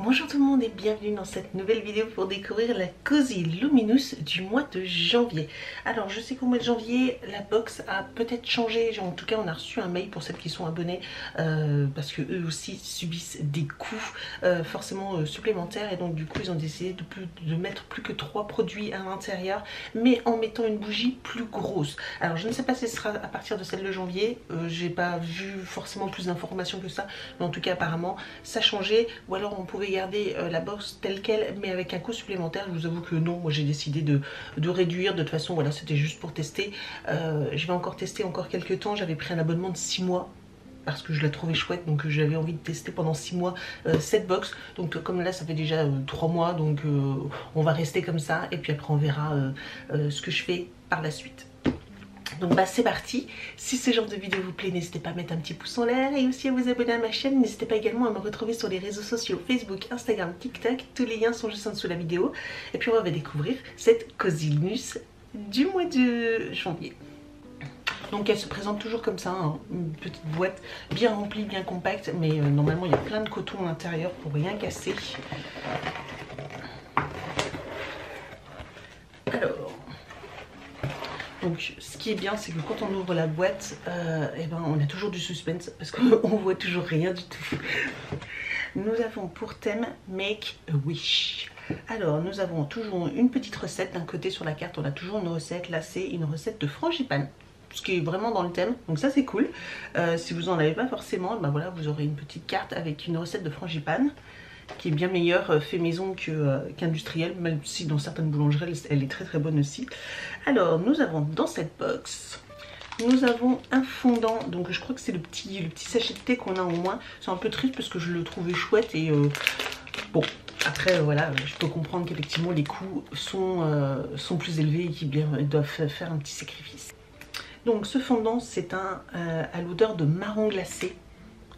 Bonjour tout le monde et bienvenue dans cette nouvelle vidéo pour découvrir la Cozy Luminous du mois de janvier. Alors je sais qu'au mois de janvier la box a peut-être changé, en tout cas on a reçu un mail pour celles qui sont abonnées parce que eux aussi subissent des coûts forcément supplémentaires et donc du coup ils ont décidé de mettre plus que 3 produits à l'intérieur mais en mettant une bougie plus grosse. Alors je ne sais pas si ce sera à partir de celle de janvier, j'ai pas vu forcément plus d'informations que ça, mais en tout cas apparemment ça a changé ou alors on pouvait garder la box telle quelle mais avec un coût supplémentaire. Je vous avoue que non, moi j'ai décidé de réduire. De toute façon voilà, c'était juste pour tester. Je vais encore tester encore quelques temps. J'avais pris un abonnement de 6 mois parce que je la trouvais chouette, donc j'avais envie de tester pendant 6 mois cette box. Donc comme là ça fait déjà 3 mois, donc on va rester comme ça et puis après on verra ce que je fais par la suite. Donc bah c'est parti. Si ce genre de vidéo vous plaît, n'hésitez pas à mettre un petit pouce en l'air et aussi à vous abonner à ma chaîne. N'hésitez pas également à me retrouver sur les réseaux sociaux Facebook, Instagram, TikTok. Tous les liens sont juste en dessous de la vidéo. Et puis on va découvrir cette Cozy Luminous du mois de janvier. Donc elle se présente toujours comme ça, hein, une petite boîte bien remplie, bien compacte, mais normalement il y a plein de coton à l'intérieur pour rien casser. Alors, donc ce qui est bien, c'est que quand on ouvre la boîte, eh ben, on a toujours du suspense parce qu'on voit toujours rien du tout. Nous avons pour thème Make a Wish. Alors nous avons toujours une petite recette. D'un côté sur la carte on a toujours une recette. Là c'est une recette de frangipane, ce qui est vraiment dans le thème, donc ça c'est cool. Si vous en avez pas forcément, ben voilà, vous aurez une petite carte avec une recette de frangipane qui est bien meilleure fait maison qu'industrielle, même si dans certaines boulangeries elle est très très bonne aussi. Alors nous avons dans cette box, nous avons un fondant, donc je crois que c'est le petit sachet de thé qu'on a au moins. C'est un peu triste parce que je le trouvais chouette et bon, après voilà, je peux comprendre qu'effectivement les coûts sont plus élevés et qu'ils doivent faire un petit sacrifice. Donc ce fondant c'est un à l'odeur de marron glacé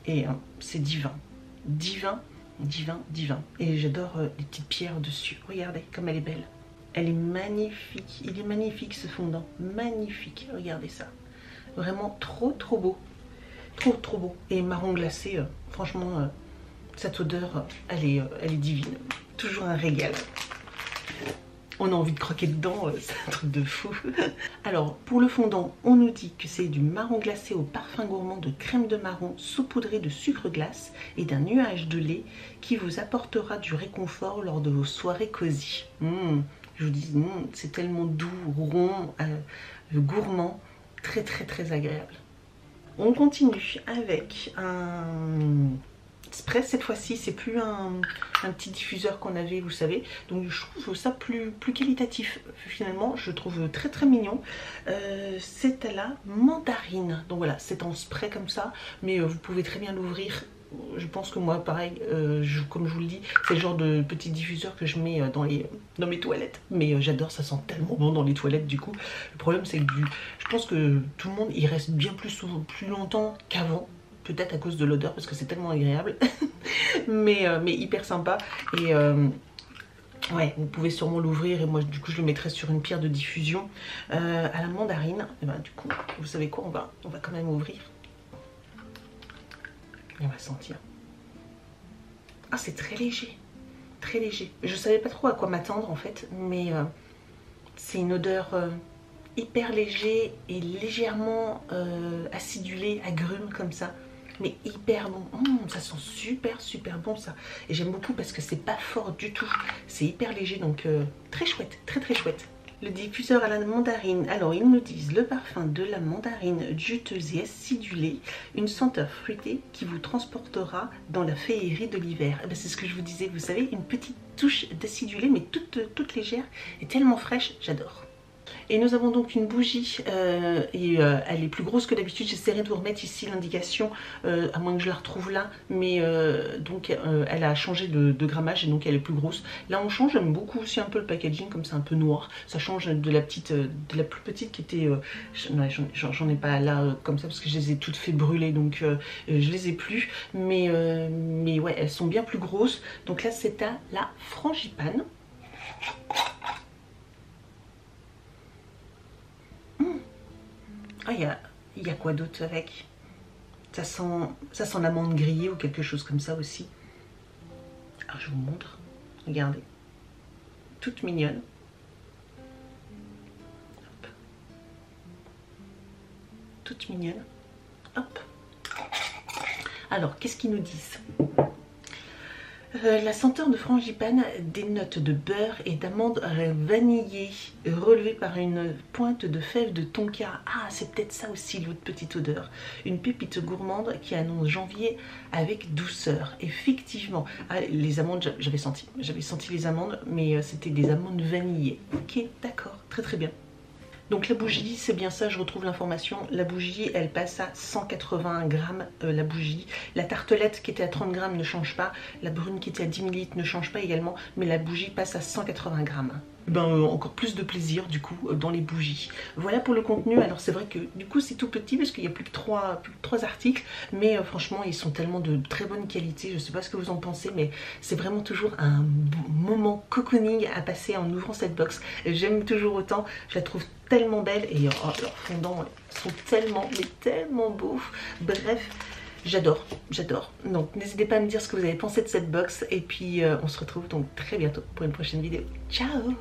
et c'est divin, divin. Divin, divin. Et j'adore les petites pierres dessus. Regardez comme elle est belle. Elle est magnifique. Il est magnifique ce fondant. Magnifique. Regardez ça. Vraiment trop trop beau. Trop trop beau. Et marron glacé, franchement, cette odeur, elle est divine. Toujours un régal. On a envie de croquer dedans, c'est un truc de fou. Alors, pour le fondant, on nous dit que c'est du marron glacé au parfum gourmand de crème de marron saupoudrée de sucre glace et d'un nuage de lait qui vous apportera du réconfort lors de vos soirées cosy. Je vous dis, c'est tellement doux, rond, gourmand, très très très agréable. On continue avec un spray. Cette fois-ci c'est plus un petit diffuseur qu'on avait, vous savez, donc je trouve ça plus qualitatif finalement. Je trouve très très mignon. C'est à la mandarine, donc voilà, c'est en spray comme ça, mais vous pouvez très bien l'ouvrir. Je pense que moi pareil, comme je vous le dis, c'est le genre de petit diffuseur que je mets dans mes toilettes, mais j'adore, ça sent tellement bon dans les toilettes. Du coup le problème c'est que je pense que tout le monde il reste bien plus longtemps qu'avant, peut-être à cause de l'odeur parce que c'est tellement agréable. mais hyper sympa. Et ouais, vous pouvez sûrement l'ouvrir et moi du coup je le mettrai sur une pierre de diffusion à la mandarine. Et ben du coup vous savez quoi, on va quand même ouvrir et on va sentir. Ah, c'est très léger, très léger. Je savais pas trop à quoi m'attendre en fait, mais c'est une odeur hyper léger et légèrement acidulé, agrume comme ça, mais hyper bon. Ça sent super super bon ça, et j'aime beaucoup parce que c'est pas fort du tout, c'est hyper léger, donc très chouette, très très chouette. Le diffuseur à la mandarine, alors ils nous disent le parfum de la mandarine juteuse et acidulée, une senteur fruitée qui vous transportera dans la féerie de l'hiver. Ben, c'est ce que je vous disais, vous savez, une petite touche d'acidulé mais toute légère et tellement fraîche, j'adore. Et nous avons donc une bougie elle est plus grosse que d'habitude. J'essaierai de vous remettre ici l'indication à moins que je la retrouve là, mais donc elle a changé de grammage et donc elle est plus grosse. Là on change, j'aime beaucoup aussi un peu le packaging comme c'est un peu noir, ça change de la plus petite qui était j'en ai pas là comme ça parce que je les ai toutes fait brûler, donc je les ai plus, mais ouais, elles sont bien plus grosses. Donc là c'est à la frangipane. Ah, il y a quoi d'autre avec? Ça sent l'amande grillée ou quelque chose comme ça aussi. Alors je vous montre, regardez, toute mignonne. Hop. Toute mignonne. Hop. Alors, qu'est-ce qu'ils nous disent? La senteur de frangipane dénote de beurre et d'amandes vanillées, relevée par une pointe de fèves de tonka. Ah, c'est peut-être ça aussi l'autre petite odeur. Une pépite gourmande qui annonce janvier avec douceur. Effectivement, ah, les amandes, j'avais senti les amandes, mais c'était des amandes vanillées. Ok, d'accord, très très bien. Donc la bougie, c'est bien ça, je retrouve l'information. La bougie, elle passe à 180 grammes, la bougie. La tartelette qui était à 30 grammes ne change pas. La brune qui était à 10 ml ne change pas également. Mais la bougie passe à 180 grammes. Encore plus de plaisir du coup dans les bougies. Voilà pour le contenu. Alors c'est vrai que du coup c'est tout petit parce qu'il n'y a plus que 3 articles. Mais franchement ils sont tellement de très bonne qualité. Je ne sais pas ce que vous en pensez, mais c'est vraiment toujours un moment cocooning à passer en ouvrant cette box. J'aime toujours autant. Je la trouve tellement belle et leurs fondants sont tellement beaux. Bref, j'adore. Donc n'hésitez pas à me dire ce que vous avez pensé de cette box et puis on se retrouve donc très bientôt pour une prochaine vidéo. Ciao!